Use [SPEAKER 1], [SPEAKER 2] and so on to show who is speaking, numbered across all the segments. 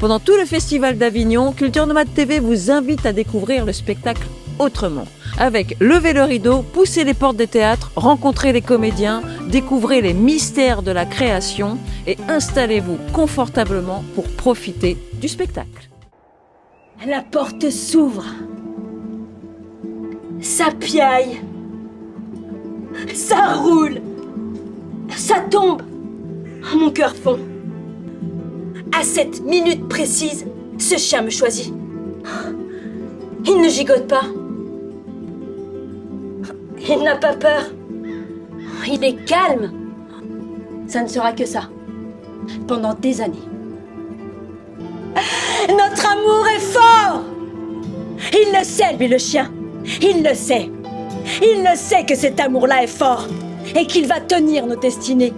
[SPEAKER 1] Pendant tout le festival d'Avignon, Culture Nomade TV vous invite à découvrir le spectacle autrement. Avec Levez le rideau, poussez les portes des théâtres, rencontrez les comédiens, découvrez les mystères de la création et installez-vous confortablement pour profiter du spectacle.
[SPEAKER 2] La porte s'ouvre. Ça piaille. Ça roule. Ça tombe. Mon cœur fond. À cette minute précise, ce chien me choisit. Il ne gigote pas. Il n'a pas peur. Il est calme. Ça ne sera que ça. Pendant des années. Notre amour est fort. Il le sait, lui, le chien. Il le sait. Il le sait que cet amour-là est fort et qu'il va tenir nos destinées.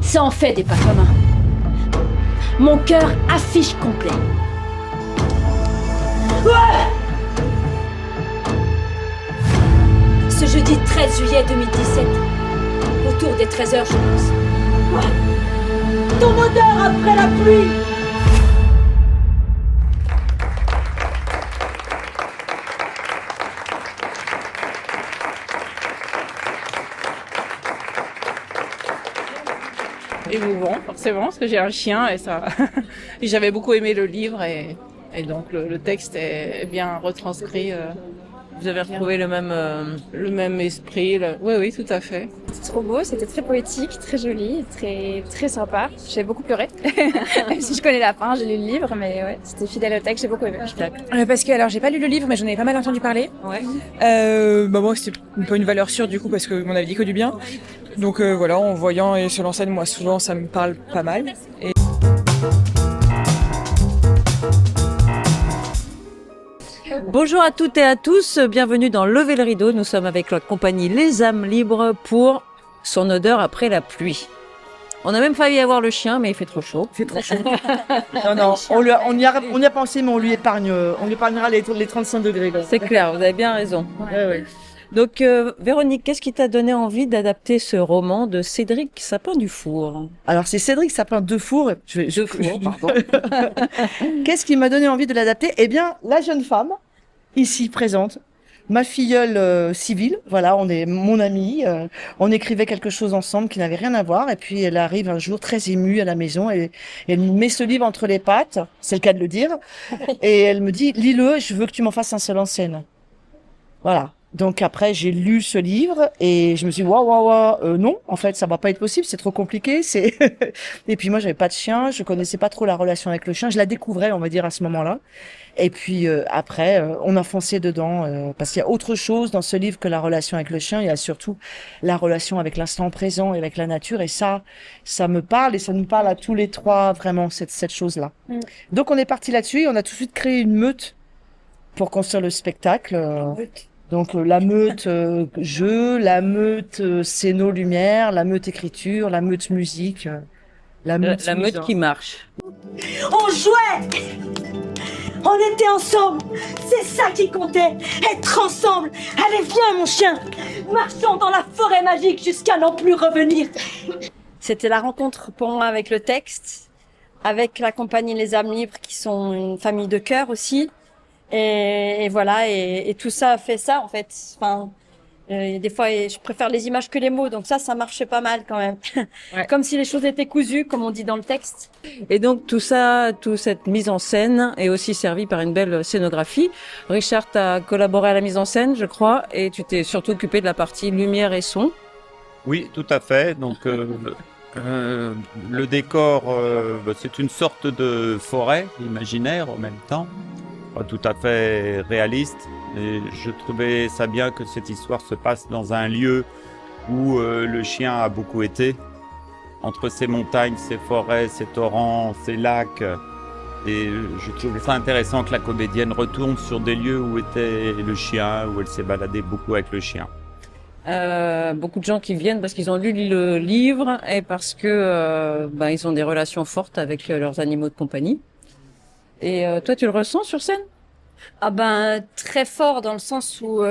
[SPEAKER 2] Ça en fait des pas communs. Mon cœur affiche complet. Ouais! Ce jeudi 13 juillet 2017, autour des 13h, je pense. Ouais! Ton odeur après la pluie!
[SPEAKER 3] Émouvant, forcément, parce que j'ai un chien et ça. Et j'avais beaucoup aimé le livre et donc le texte est bien retranscrit.
[SPEAKER 1] Vous avez retrouvé le
[SPEAKER 3] même esprit. Oui, tout à fait.
[SPEAKER 4] C'était trop beau, c'était très poétique, très joli, très sympa. J'ai beaucoup pleuré, même si je connais la fin, j'ai lu le livre, mais ouais, c'était fidèle au texte, j'ai beaucoup aimé.
[SPEAKER 5] Parce que alors j'ai pas lu le livre, mais j'en ai pas mal entendu parler.
[SPEAKER 1] Ouais.
[SPEAKER 5] Moi c'était pas une valeur sûre du coup parce qu'on avait dit que du bien. Donc voilà, en voyant et sur scène, moi souvent ça me parle pas mal. Et...
[SPEAKER 1] Bonjour à toutes et à tous, bienvenue dans Levez le rideau. Nous sommes avec la compagnie Les âmes libres pour Son odeur après la pluie. On a même failli avoir le chien, mais il fait trop chaud.
[SPEAKER 6] C'est trop chaud. Non, on y a pensé, mais on lui épargnera les 35 degrés.
[SPEAKER 1] C'est clair, vous avez bien raison.
[SPEAKER 6] Ouais.
[SPEAKER 1] Donc, Véronique, qu'est-ce qui t'a donné envie d'adapter ce roman de Cédric Sapin-Dufour?
[SPEAKER 6] Alors, c'est Cédric Sapin-Dufour.
[SPEAKER 1] Dufour, pardon.
[SPEAKER 6] Qu'est-ce qui m'a donné envie de l'adapter? Eh bien, la jeune femme, ici présente, ma filleule civile, voilà, on est mon amie, on écrivait quelque chose ensemble qui n'avait rien à voir, et puis elle arrive un jour très émue à la maison, et elle me met ce livre entre les pattes, c'est le cas de le dire, et elle me dit, lis-le, je veux que tu m'en fasses un seul en scène. Voilà. Donc après, j'ai lu ce livre et je me suis dit, non, en fait, ça va pas être possible, c'est trop compliqué. Et puis moi, j'avais pas de chien, je connaissais pas trop la relation avec le chien, je la découvrais, on va dire, à ce moment-là. Et puis après, on a foncé dedans parce qu'il y a autre chose dans ce livre que la relation avec le chien. Il y a surtout la relation avec l'instant présent et avec la nature. Et ça me parle et ça nous parle à tous les trois vraiment cette chose-là. Donc on est parti là-dessus et on a tout de suite créé une meute pour construire le spectacle. Donc la meute jeu, la meute scéno-lumière, la meute écriture, la meute musique,
[SPEAKER 1] la meute qui marche.
[SPEAKER 2] On jouait! On était ensemble! C'est ça qui comptait! Être ensemble! Allez, viens, mon chien! Marchons dans la forêt magique jusqu'à n'en plus revenir!
[SPEAKER 7] C'était la rencontre pour moi avec le texte, avec la compagnie Les âmes libres qui sont une famille de cœur aussi. Et voilà, et tout ça fait ça en fait. Enfin, des fois, je préfère les images que les mots, donc ça marchait pas mal quand même. Ouais. Comme si les choses étaient cousues, comme on dit dans le texte.
[SPEAKER 1] Et donc toute cette mise en scène est aussi servie par une belle scénographie. Richard, t'as collaboré à la mise en scène, je crois, et tu t'es surtout occupé de la partie lumière et son.
[SPEAKER 8] Oui, tout à fait. Donc le décor, c'est une sorte de forêt imaginaire en même temps. Pas tout à fait réaliste, et je trouvais ça bien que cette histoire se passe dans un lieu où le chien a beaucoup été, entre ces montagnes, ces forêts, ces torrents, ces lacs. Et je trouve ça intéressant que la comédienne retourne sur des lieux où était le chien, où elle s'est baladée beaucoup avec le chien.
[SPEAKER 1] Beaucoup de gens qui viennent parce qu'ils ont lu le livre et parce que ils ont des relations fortes avec leurs animaux de compagnie. Et toi, tu le ressens sur scène?
[SPEAKER 7] Ah ben, très fort dans le sens où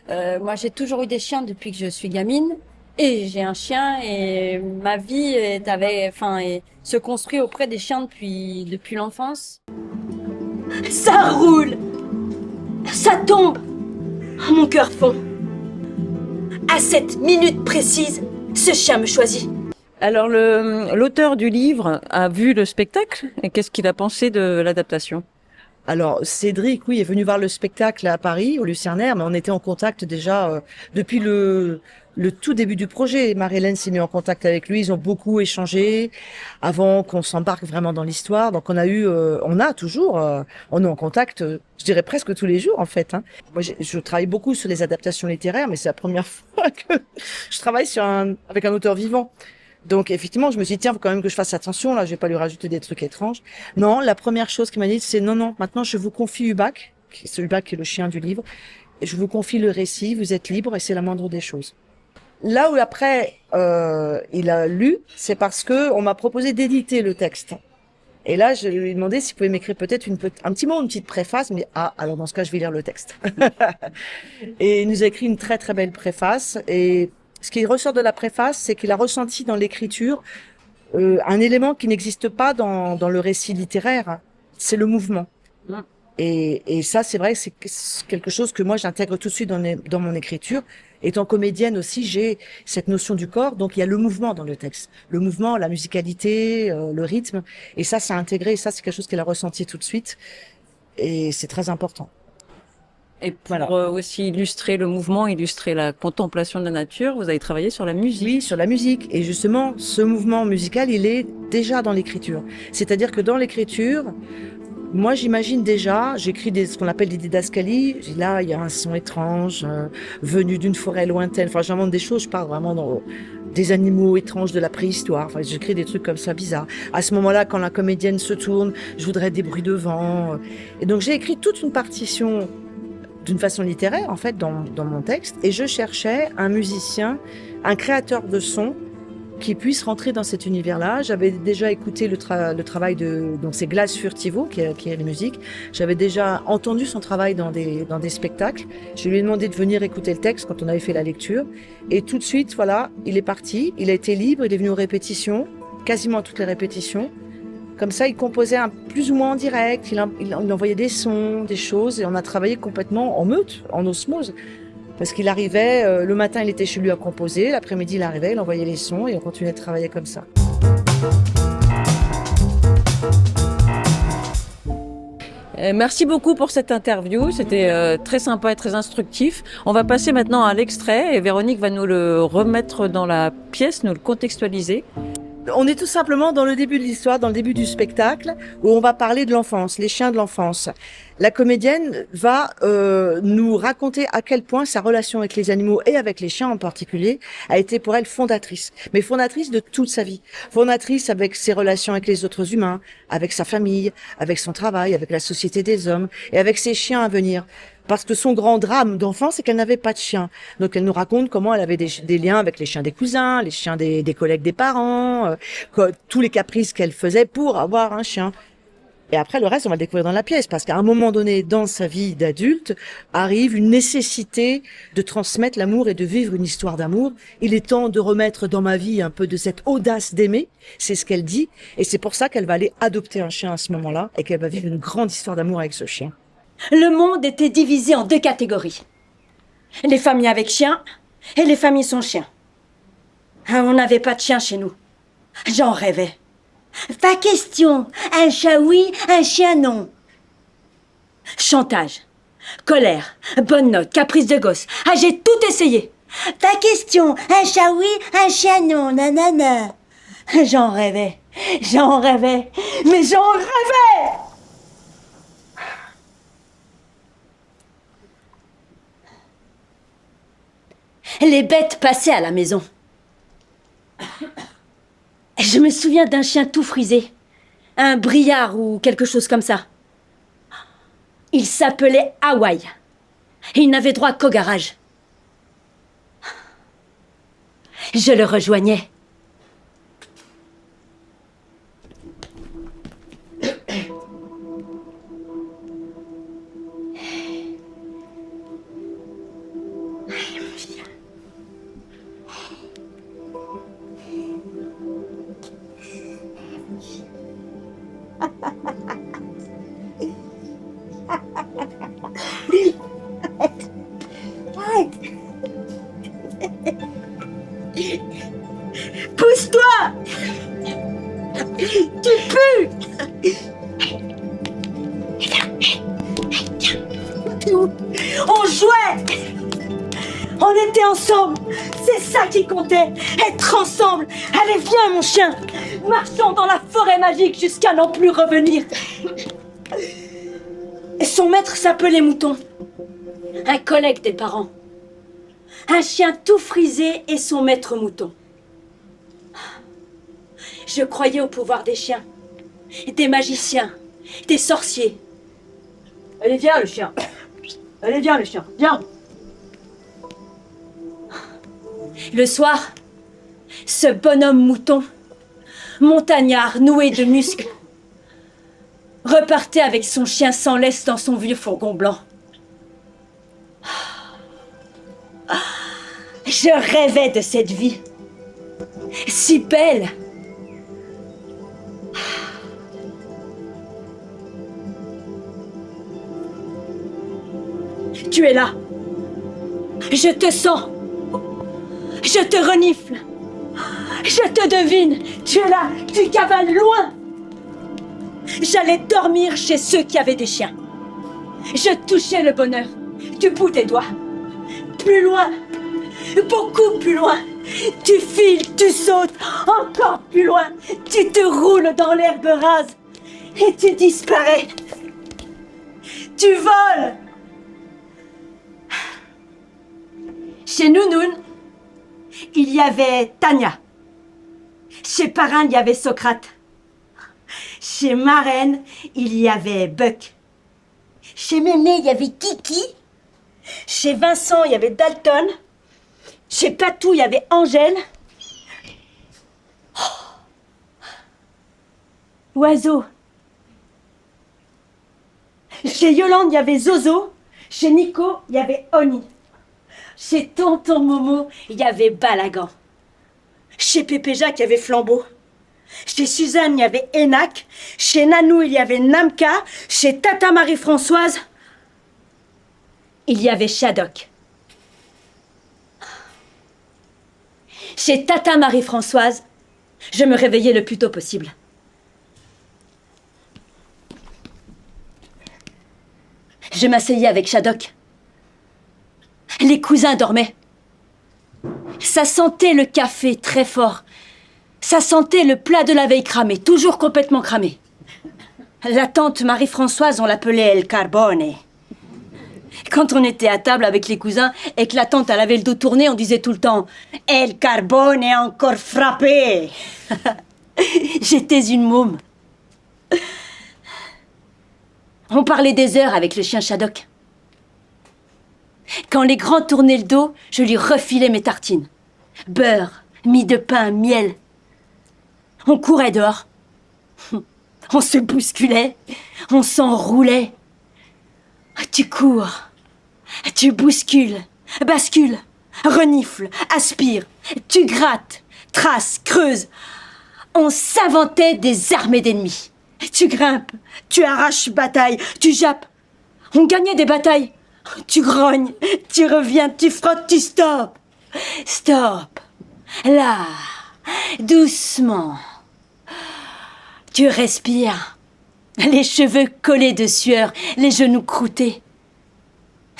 [SPEAKER 7] moi j'ai toujours eu des chiens depuis que je suis gamine et j'ai un chien et ma vie se construit auprès des chiens depuis l'enfance.
[SPEAKER 2] Ça roule, ça tombe, mon cœur fond. À cette minute précise, ce chien me choisit.
[SPEAKER 1] Alors, l'auteur du livre a vu le spectacle et qu'est-ce qu'il a pensé de l'adaptation?
[SPEAKER 6] Alors, Cédric, oui, est venu voir le spectacle à Paris, au Lucernaire, mais on était en contact déjà depuis le tout début du projet. Marie-Hélène s'est mise en contact avec lui, ils ont beaucoup échangé avant qu'on s'embarque vraiment dans l'histoire. Donc, on est en contact, je dirais presque tous les jours, en fait. Hein. Moi, je travaille beaucoup sur les adaptations littéraires, mais c'est la première fois que je travaille avec un auteur vivant. Donc, effectivement, je me suis dit, tiens, faut quand même que je fasse attention, là, je vais pas lui rajouter des trucs étranges. Non, la première chose qu'il m'a dit, c'est non, maintenant, je vous confie Hubac, Hubac qui est le chien du livre, et je vous confie le récit, vous êtes libre et c'est la moindre des choses. Là où après, il a lu, c'est parce que on m'a proposé d'éditer le texte. Et là, je lui ai demandé s'il pouvait m'écrire peut-être un petit mot, une petite préface, mais alors dans ce cas, je vais lire le texte. Et il nous a écrit une très très belle préface, et ce qui ressort de la préface, c'est qu'il a ressenti dans l'écriture un élément qui n'existe pas dans le récit littéraire, c'est le mouvement. Et ça, c'est vrai, c'est quelque chose que moi j'intègre tout de suite dans mon écriture. Étant comédienne aussi, j'ai cette notion du corps, donc il y a le mouvement dans le texte, le mouvement, la musicalité, le rythme, et ça, c'est intégré, et ça, c'est quelque chose qu'elle a ressenti tout de suite, et c'est très important.
[SPEAKER 1] Et pour aussi illustrer le mouvement, illustrer la contemplation de la nature, vous avez travaillé sur la musique.
[SPEAKER 6] Oui, sur la musique. Et justement, ce mouvement musical, il est déjà dans l'écriture. C'est-à-dire que dans l'écriture, moi, j'imagine déjà, j'écris ce qu'on appelle des didascalies. Là, il y a un son étrange, venu d'une forêt lointaine. Enfin, j'invente des choses, je parle vraiment des animaux étranges de la préhistoire. Enfin, j'écris des trucs comme ça bizarres. À ce moment-là, quand la comédienne se tourne, je voudrais des bruits de vent. Et donc, j'ai écrit toute une partition d'une façon littéraire, en fait, dans mon texte. Et je cherchais un musicien, un créateur de son qui puisse rentrer dans cet univers-là. J'avais déjà écouté le travail donc c'est Glace Furtivo, qui est la musique. J'avais déjà entendu son travail dans des spectacles. Je lui ai demandé de venir écouter le texte quand on avait fait la lecture. Et tout de suite, voilà, il est parti. Il a été libre, il est venu aux répétitions, quasiment à toutes les répétitions. Comme ça, il composait plus ou moins en direct, il envoyait des sons, des choses, et on a travaillé complètement en meute, en osmose. Parce qu'il arrivait, le matin, il était chez lui à composer, l'après-midi, il arrivait, il envoyait les sons, et on continuait de travailler comme ça.
[SPEAKER 1] Merci beaucoup pour cette interview, c'était très sympa et très instructif. On va passer maintenant à l'extrait, et Véronique va nous le remettre dans la pièce, nous le contextualiser.
[SPEAKER 6] On est tout simplement dans le début de l'histoire, dans le début du spectacle, où on va parler de l'enfance, les chiens de l'enfance. La comédienne va nous raconter à quel point sa relation avec les animaux et avec les chiens en particulier a été pour elle fondatrice. Mais fondatrice de toute sa vie. Fondatrice avec ses relations avec les autres humains, avec sa famille, avec son travail, avec la société des hommes et avec ses chiens à venir. Parce que son grand drame d'enfant, c'est qu'elle n'avait pas de chien. Donc elle nous raconte comment elle avait des liens avec les chiens des cousins, les chiens des collègues des parents, tous les caprices qu'elle faisait pour avoir un chien. Et après, le reste, on va le découvrir dans la pièce, parce qu'à un moment donné, dans sa vie d'adulte, arrive une nécessité de transmettre l'amour et de vivre une histoire d'amour. Il est temps de remettre dans ma vie un peu de cette audace d'aimer, c'est ce qu'elle dit, et c'est pour ça qu'elle va aller adopter un chien à ce moment-là, et qu'elle va vivre une grande histoire d'amour avec ce chien.
[SPEAKER 2] Le monde était divisé en deux catégories. Les familles avec chiens et les familles sans chiens. On n'avait pas de chien chez nous. J'en rêvais. Pas question. Un chat oui, un chien non. Chantage, colère, bonne note, caprice de gosse. J'ai tout essayé. Pas question. Un chat oui, un chien non. Nanana. J'en rêvais. Mais j'en rêvais. Les bêtes passaient à la maison. Je me souviens d'un chien tout frisé, Un Briard ou quelque chose comme ça. Il s'appelait Hawaï. Et il n'avait droit qu'au garage. Je le rejoignais. Pousse-toi! Tu pues! On jouait! On était ensemble! C'est ça qui comptait! Être ensemble! Allez, viens, mon chien! Marchons dans la forêt magique jusqu'à n'en plus revenir! Son maître s'appelait Mouton. Un collègue des parents. Un chien tout frisé et son maître Mouton. Je croyais au pouvoir des chiens, des magiciens, des sorciers. Allez, viens, le chien. Allez, viens, le chien. Viens. Le soir, ce bonhomme Mouton, montagnard noué de muscles, repartait avec son chien sans laisse dans son vieux fourgon blanc. Je rêvais de cette vie, si belle. Tu es là. Je te sens. Je te renifle. Je te devine. Tu es là. Tu cavales loin. J'allais dormir chez ceux qui avaient des chiens. Je touchais le bonheur du bout des doigts. Plus loin. Beaucoup plus loin. Tu files, tu sautes. Encore plus loin. Tu te roules dans l'herbe rase. Et tu disparais. Tu voles. Chez Nounoun, il y avait Tania. Chez Parrain, il y avait Socrate. Chez Marraine, il y avait Buck. Chez Mémé, il y avait Kiki. Chez Vincent, il y avait Dalton. Chez Patou, il y avait Angèle. Oh. Oiseau. Chez Yolande, il y avait Zozo. Chez Nico, il y avait Oni. Chez Tonton Momo, il y avait Balagan. Chez Pépé Jacques, il y avait Flambeau. Chez Suzanne, il y avait Enac. Chez Nanou, il y avait Namka. Chez Tata Marie-Françoise, il y avait Shadok. Chez Tata Marie-Françoise, je me réveillais le plus tôt possible. Je m'asseyais avec Shadok. Les cousins dormaient. Ça sentait le café très fort. Ça sentait le plat de la veille cramé, toujours complètement cramé. La tante Marie-Françoise, on l'appelait El Carbone. Quand on était à table avec les cousins et que la tante elle avait le dos tourné, on disait tout le temps « El Carbone est encore frappé !» J'étais une môme. On parlait des heures avec le chien Shadok. Quand les grands tournaient le dos, je lui refilais mes tartines. Beurre, mie de pain, miel. On courait dehors. On se bousculait. On s'enroulait. Tu cours. Tu bouscules. Bascules. Renifles. Aspires. Tu grattes. Traces. Creuses. On s'inventait des armées d'ennemis. Tu grimpes. Tu arraches bataille. Tu jappes. On gagnait des batailles. Tu grognes, tu reviens, tu frottes, tu stops. Stop. Là, doucement. Tu respires. Les cheveux collés de sueur, les genoux croûtés.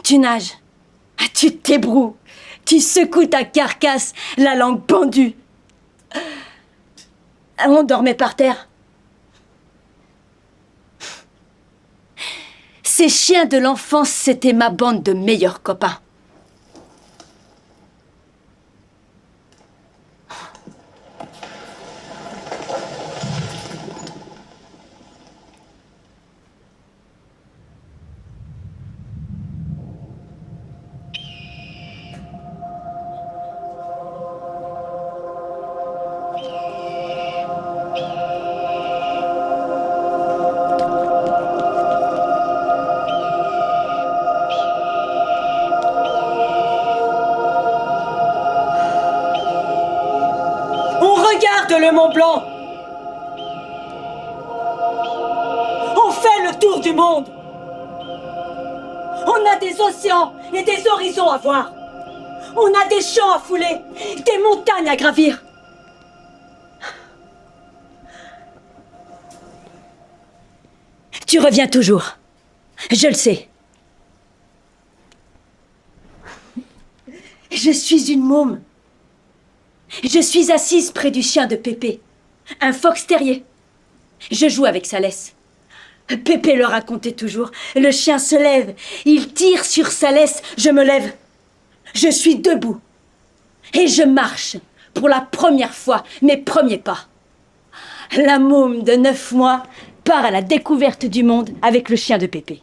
[SPEAKER 2] Tu nages. Tu t'ébroues. Tu secoues ta carcasse, la langue pendue. On dormait par terre. Ces chiens de l'enfance, c'était ma bande de meilleurs copains. Regarde le Mont Blanc. On fait le tour du monde. On a des océans et des horizons à voir. On a des champs à fouler, des montagnes à gravir. Tu reviens toujours. Je le sais. Je suis une môme. Je suis assise près du chien de Pépé, un fox terrier. Je joue avec sa laisse. Pépé le racontait toujours. Le chien se lève, il tire sur sa laisse, je me lève. Je suis debout. Et je marche, pour la première fois, mes premiers pas. La môme de 9 mois part à la découverte du monde avec le chien de Pépé.